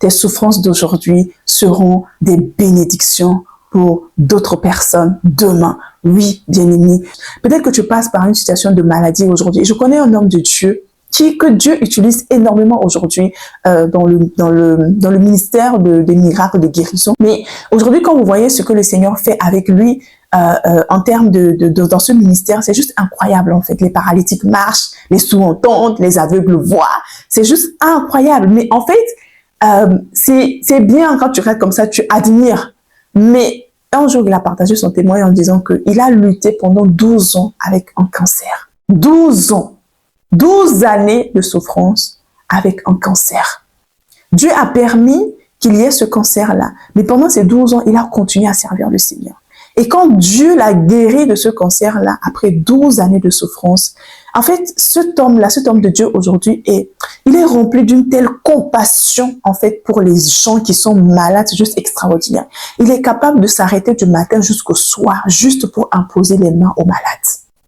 tes souffrances d'aujourd'hui seront des bénédictions pour d'autres personnes demain. Oui, bien-aimé. Peut-être que tu passes par une situation de maladie aujourd'hui. Je connais un homme de Dieu que Dieu utilise énormément aujourd'hui dans le ministère des miracles, de guérison. Mais aujourd'hui, quand vous voyez ce que le Seigneur fait avec lui en termes dans ce ministère, c'est juste incroyable en fait. Les paralytiques marchent, les sourds entendent, les aveugles voient. C'est juste incroyable. Mais en fait, c'est bien quand tu restes comme ça, tu admires. Mais un jour, il a partagé son témoignage en disant qu'il a lutté pendant 12 ans avec un cancer. 12 ans. 12 années de souffrance avec un cancer. Dieu a permis qu'il y ait ce cancer-là. Mais pendant ces 12 ans, il a continué à servir le Seigneur. Et quand Dieu l'a guéri de ce cancer-là, après 12 années de souffrance, en fait, cet homme de Dieu aujourd'hui, il est rempli d'une telle compassion, en fait, pour les gens qui sont malades, c'est juste extraordinaire. Il est capable de s'arrêter du matin jusqu'au soir, juste pour imposer les mains aux malades.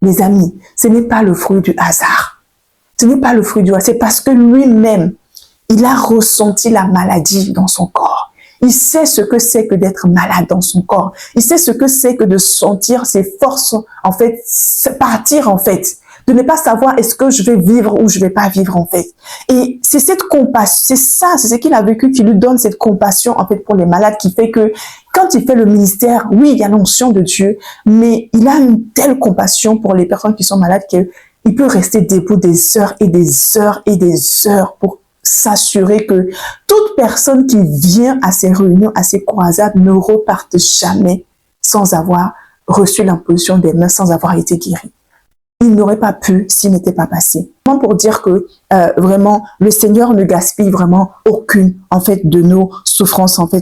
Mes amis, ce n'est pas le fruit du hasard. Ce n'est pas le fruit du hasard, c'est parce que lui-même, il a ressenti la maladie dans son corps. Il sait ce que c'est que d'être malade dans son corps. Il sait ce que c'est que de sentir ses forces, en fait, partir, en fait. De ne pas savoir est-ce que je vais vivre ou je vais pas vivre, en fait. Et c'est cette compassion, c'est ce qu'il a vécu qui lui donne cette compassion, en fait, pour les malades, qui fait que quand il fait le ministère, oui, il y a l'onction de Dieu, mais il a une telle compassion pour les personnes qui sont malades qu'il peut rester debout des heures et des heures et des heures pour s'assurer que toute personne qui vient à ces réunions, à ces croisades, ne reparte jamais sans avoir reçu l'imposition des mains, sans avoir été guéri. Il n'aurait pas pu s'il n'était pas passé. Pour dire que vraiment, le Seigneur ne gaspille vraiment aucune, en fait, de nos souffrances, en fait.